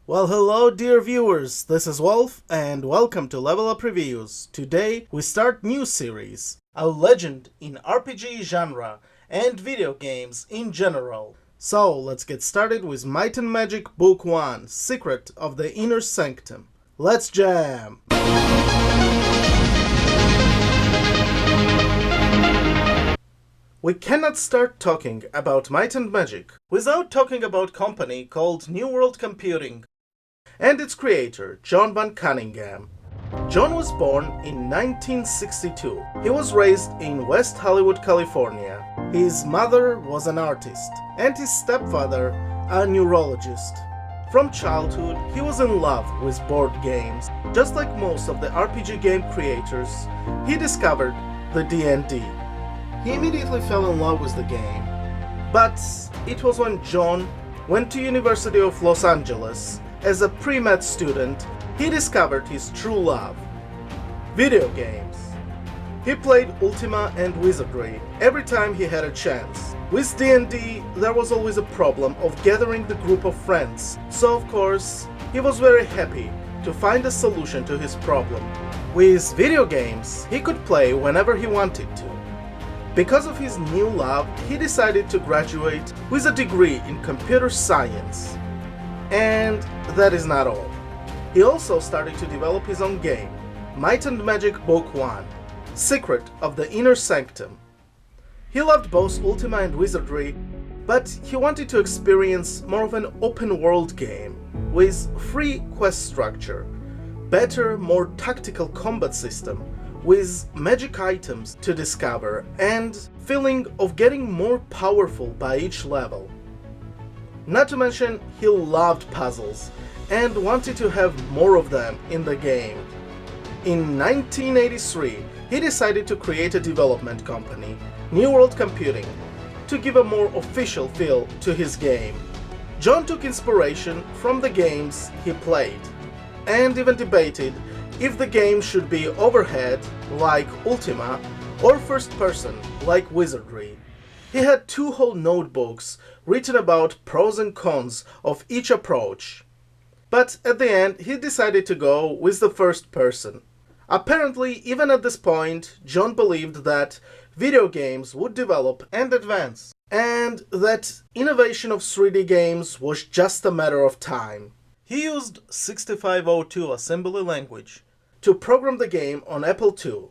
Well, hello dear viewers, this is Wolf and welcome to Level Up Reviews. Today we start new series, a legend in RPG genre and video games in general. So let's get started with Might and Magic Book 1, Secret of the Inner Sanctum. Let's jam! We cannot start talking about Might and Magic without talking about a company called New World Computing and its creator, John Van Cunningham. John was born in 1962. He was raised in West Hollywood, California. His mother was an artist, and his stepfather a neurologist. From childhood, he was in love with board games. Just like most of the RPG game creators, he discovered the D&D. He immediately fell in love with the game. But it was when John went to University of Los Angeles as a pre-med student, he discovered his true love: video games. He played Ultima and Wizardry every time he had a chance. With D&D, there was always a problem of gathering the group of friends, so of course, he was very happy to find a solution to his problem. With video games, he could play whenever he wanted to. Because of his new love, he decided to graduate with a degree in computer science. And that is not all. He also started to develop his own game, Might and Magic Book 1, Secret of the Inner Sanctum. He loved both Ultima and Wizardry, but he wanted to experience more of an open-world game with free quest structure, better, more tactical combat system, with magic items to discover, and feeling of getting more powerful by each level. Not to mention, he loved puzzles and wanted to have more of them in the game. In 1983, he decided to create a development company, New World Computing, to give a more official feel to his game. John took inspiration from the games he played, and even debated if the game should be overhead, like Ultima, or first person, like Wizardry. He had 2 whole notebooks written about pros and cons of each approach. But at the end, he decided to go with the first person. Apparently, even at this point, John believed that video games would develop and advance, and that innovation of 3D games was just a matter of time. He used 6502 assembly language to program the game on Apple II.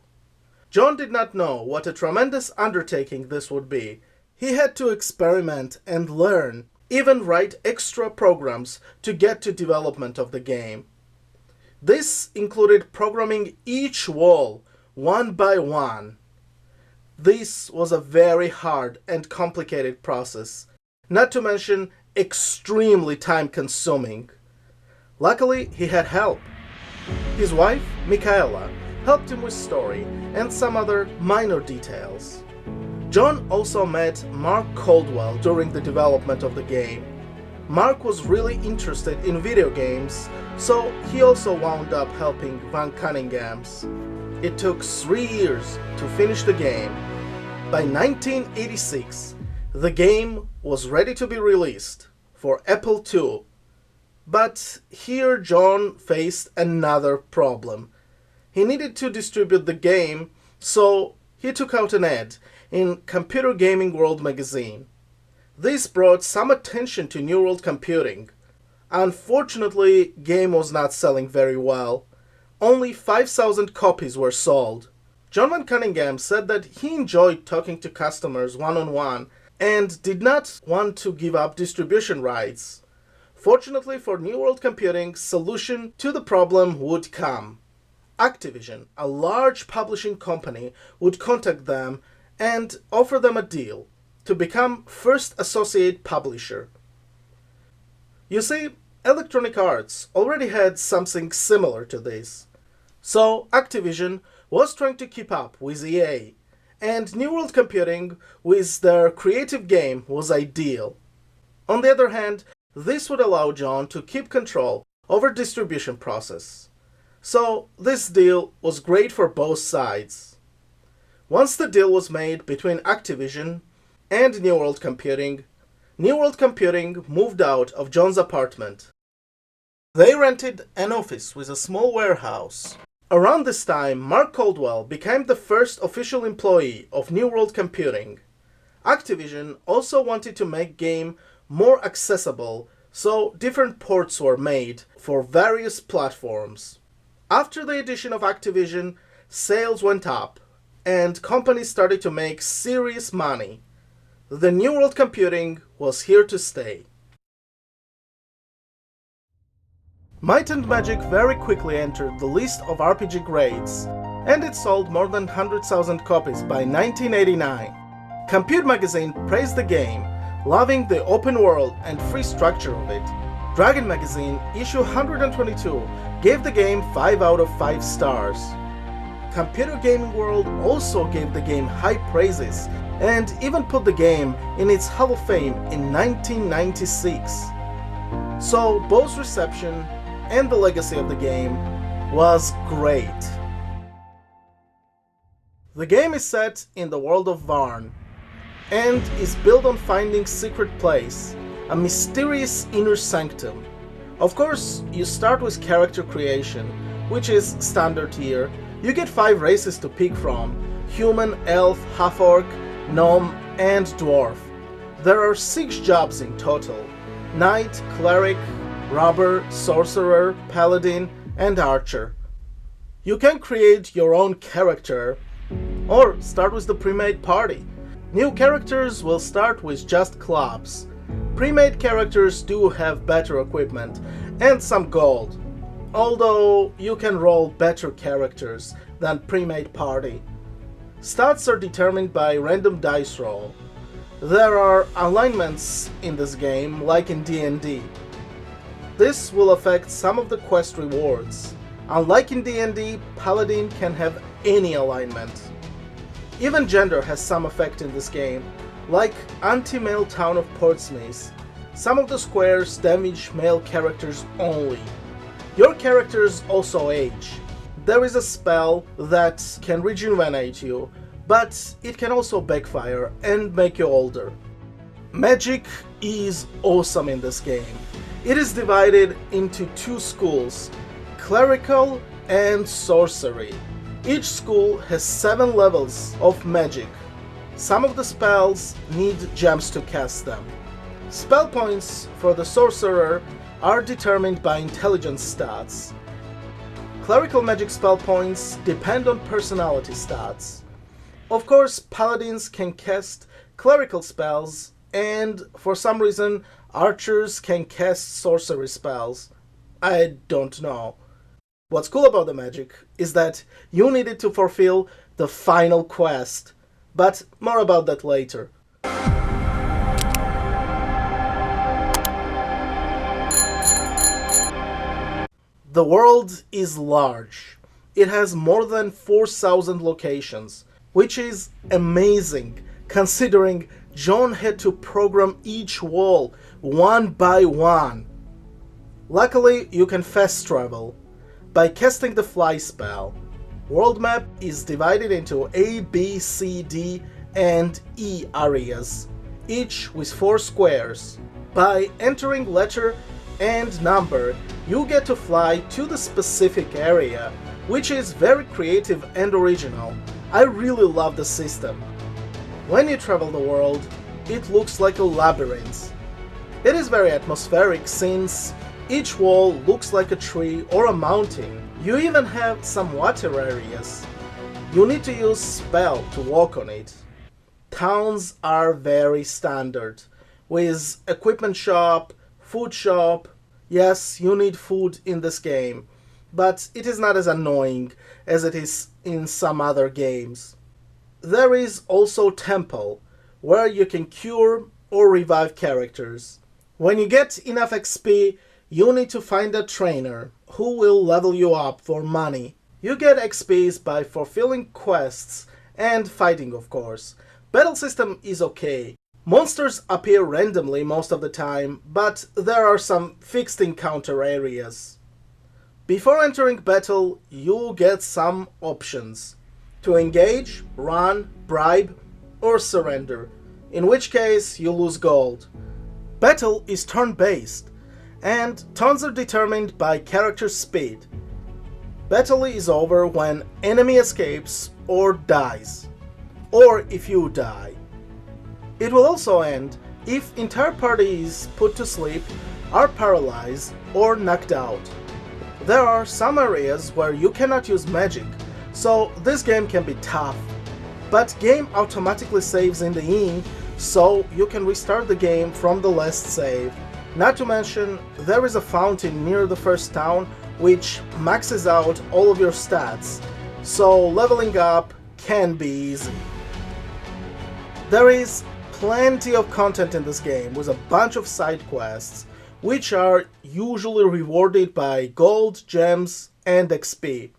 John did not know what a tremendous undertaking this would be. He had to experiment and learn, even write extra programs to get to development of the game. This included programming each wall one by one. This was a very hard and complicated process, not to mention extremely time-consuming. Luckily, he had help. His wife, Michaela, helped him with story and some other minor details. John also met Mark Caldwell during the development of the game. Mark was really interested in video games, so he also wound up helping Van Cunningham's. It took 3 years to finish the game. By 1986, the game was ready to be released for Apple II. But here John faced another problem. He needed to distribute the game, so he took out an ad in Computer Gaming World magazine. This brought some attention to New World Computing. Unfortunately, game was not selling very well. Only 5,000 copies were sold. John Van Cunningham said that he enjoyed talking to customers one-on-one and did not want to give up distribution rights. Fortunately for New World Computing, solution to the problem would come. Activision, a large publishing company, would contact them and offer them a deal to become first associate publisher. You see, Electronic Arts already had something similar to this. So Activision was trying to keep up with EA, and New World Computing with their creative game was ideal. On the other hand, this would allow John to keep control over distribution process. So this deal was great for both sides. Once the deal was made between Activision and New World Computing moved out of John's apartment. They rented an office with a small warehouse. Around this time, Mark Caldwell became the first official employee of New World Computing. Activision also wanted to make game more accessible, so different ports were made for various platforms. After the addition of Activision, sales went up, and companies started to make serious money. The New World Computing was here to stay. Might and Magic very quickly entered the list of RPG grades, and it sold more than 100,000 copies by 1989. Compute magazine praised the game, loving the open world and free structure of it. Dragon magazine, issue 122, gave the game 5 out of 5 stars. Computer Gaming World also gave the game high praises and even put the game in its Hall of Fame in 1996. So both reception and the legacy of the game was great. The game is set in the world of Varn and is built on finding secret place, a mysterious Inner Sanctum. Of course, you start with character creation, which is standard here. You get 5 races to pick from: human, elf, half-orc, gnome, and dwarf. There are 6 jobs in total: knight, cleric, robber, sorcerer, paladin, and archer. You can create your own character or start with the pre-made party. New characters will start with just clubs. Pre-made characters do have better equipment and some gold, although you can roll better characters than pre-made party. Stats are determined by random dice roll. There are alignments in this game like in D&D. This will affect some of the quest rewards. Unlike in D&D, Paladin can have any alignment. Even gender has some effect in this game, like anti-male town of Portsmouth. Some of the squares damage male characters only. Your characters also age. There is a spell that can rejuvenate you, but it can also backfire and make you older. Magic is awesome in this game. It is divided into 2 schools, clerical and sorcery. Each school has 7 levels of magic. Some of the spells need gems to cast them. Spell points for the sorcerer are determined by intelligence stats. Clerical magic spell points depend on personality stats. Of course, paladins can cast clerical spells, and for some reason, archers can cast sorcery spells. I don't know. What's cool about the magic is that you needed to fulfill the final quest, but more about that later. The world is large. It has more than 4,000 locations, which is amazing considering John had to program each wall one by one. Luckily, you can fast travel by casting the fly spell. World map is divided into A, B, C, D, and E areas, each with 4 squares. By entering letter and number, you get to fly to the specific area, which is very creative and original. I really love the system. When you travel the world, it looks like a labyrinth. It is very atmospheric since each wall looks like a tree or a mountain. You even have some water areas. You need to use spell to walk on it. Towns are very standard, with equipment shop, food shop. Yes, you need food in this game, but it is not as annoying as it is in some other games. There is also temple, where you can cure or revive characters. When you get enough XP, you need to find a trainer who will level you up for money. You get XPs by fulfilling quests and fighting, of course. Battle system is okay. Monsters appear randomly most of the time, but there are some fixed encounter areas. Before entering battle, you get some options: to engage, run, bribe, or surrender, in which case you lose gold. Battle is turn-based, and turns are determined by character speed. Battle is over when enemy escapes or dies, or if you die. It will also end if entire party is put to sleep, are paralyzed, or knocked out. There are some areas where you cannot use magic, so this game can be tough. But game automatically saves in the inn, so you can restart the game from the last save. Not to mention, there is a fountain near the first town which maxes out all of your stats, so leveling up can be easy. There is plenty of content in this game with a bunch of side quests, which are usually rewarded by gold, gems, and XP.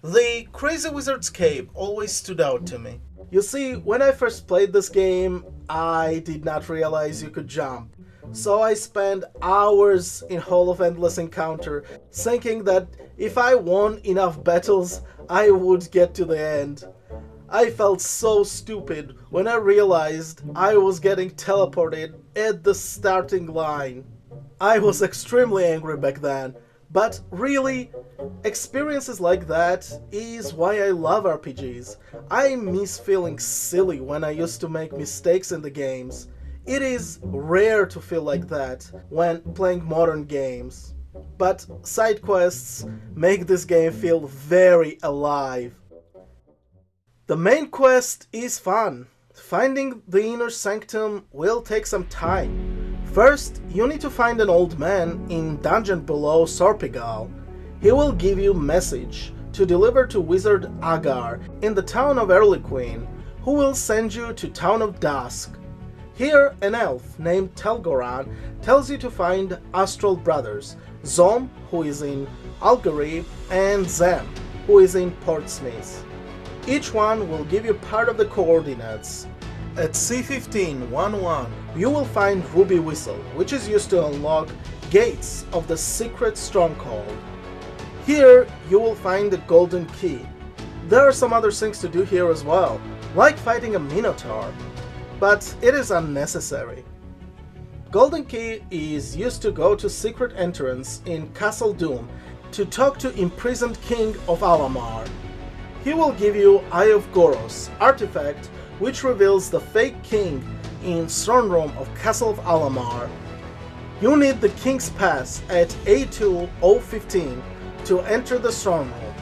The Crazy Wizard's Cave always stood out to me. You see, when I first played this game, I did not realize you could jump. So I spent hours in Hall of Endless Encounter thinking that if I won enough battles, I would get to the end. I felt so stupid when I realized I was getting teleported at the starting line. I was extremely angry back then, but really, experiences like that is why I love RPGs. I miss feeling silly when I used to make mistakes in the games. It is rare to feel like that when playing modern games, but side quests make this game feel very alive. The main quest is fun. Finding the Inner Sanctum will take some time. First, you need to find an old man in dungeon below Sorpigal. He will give you message to deliver to Wizard Agar in the town of Erliqueen, who will send you to Town of Dusk. Here, an elf named Telgoran tells you to find Astral Brothers, Zom, who is in Algary, and Zem, who is in Portsmouth. Each one will give you part of the coordinates. At C1511, you will find Ruby Whistle, which is used to unlock gates of the secret stronghold. Here, you will find the golden key. There are some other things to do here as well, like fighting a Minotaur, but it is unnecessary. Golden key is used to go to secret entrance in Castle Doom to talk to imprisoned King of Alamar. He will give you Eye of Goros, artifact which reveals the fake king in throne room of Castle of Alamar. You need the King's Pass at A2015 to enter the throne room.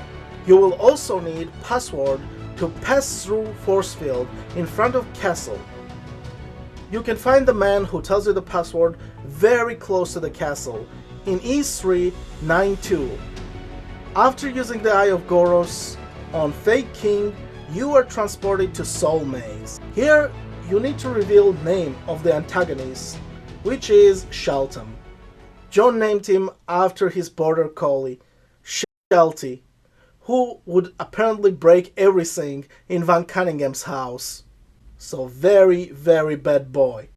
You will also need password to pass through force field in front of castle. You can find the man who tells you the password very close to the castle in E392. After using the Eye of Goros on Fake King, you are transported to Soul Maze. Here, you need to reveal name of the antagonist, which is Shelton. John named him after his border collie, Shelty, who would apparently break everything in Van Cunningham's house. So very, very bad boy.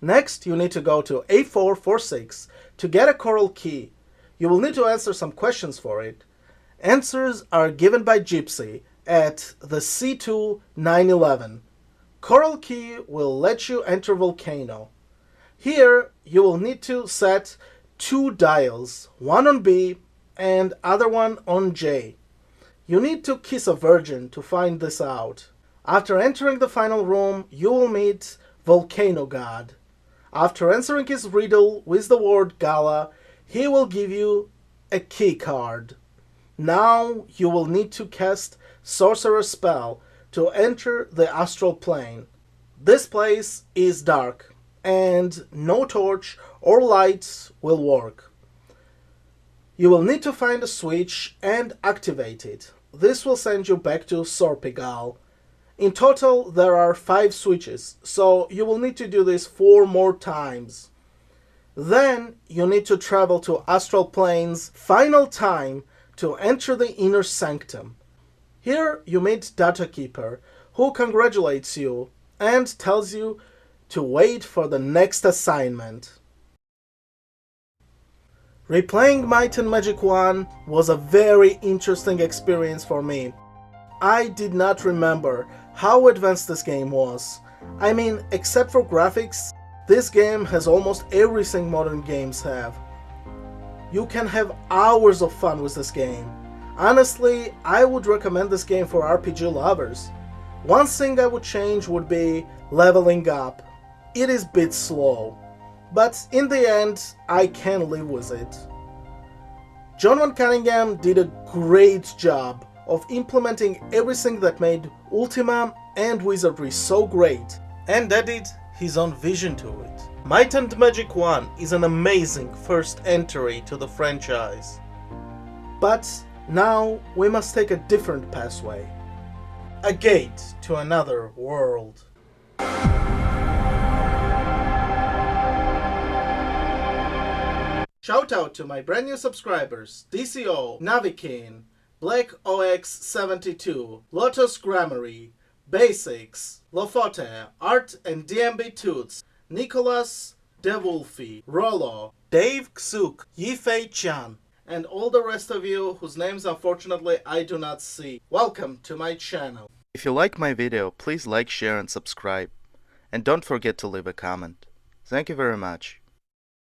Next, you need to go to A446 to get a coral key. You will need to answer some questions for it. Answers are given by Gypsy at the C2 911. Coral key will let you enter volcano. Here, you will need to set two dials, one on B and other one on J. You need to kiss a virgin to find this out. After entering the final room, you will meet Volcano God. After answering his riddle with the word Gala, he will give you a key card. Now you will need to cast Sorcerer spell to enter the astral plane. This place is dark, and no torch or lights will work. You will need to find a switch and activate it. This will send you back to Sorpigal. In total, there are 5 switches, so you will need to do this 4 more times. Then you need to travel to Astral Plane's final time to enter the Inner Sanctum. Here you meet Data Keeper, who congratulates you and tells you to wait for the next assignment. Replaying Might and Magic 1 was a very interesting experience for me. I did not remember how advanced this game was. I mean, except for graphics, this game has almost everything modern games have. You can have hours of fun with this game. Honestly, I would recommend this game for RPG lovers. One thing I would change would be leveling up. It is a bit slow, but in the end, I can live with it. John Van Cunningham did a great job of implementing everything that made Ultima and Wizardry so great, and added his own vision to it. Might and Magic 1 is an amazing first entry to the franchise. But now we must take a different pathway. A gate to another world. Shout out to my brand new subscribers: DCO, Navikin, Black OX72, Lotus Grammary, Basics, Lofote, Art and DMB Toots, Nicholas, Devulfi, Rollo, Dave Ksuk, Yifei Chan, and all the rest of you whose names unfortunately I do not see. Welcome to my channel. If you like my video, please like, share and subscribe. And don't forget to leave a comment. Thank you very much.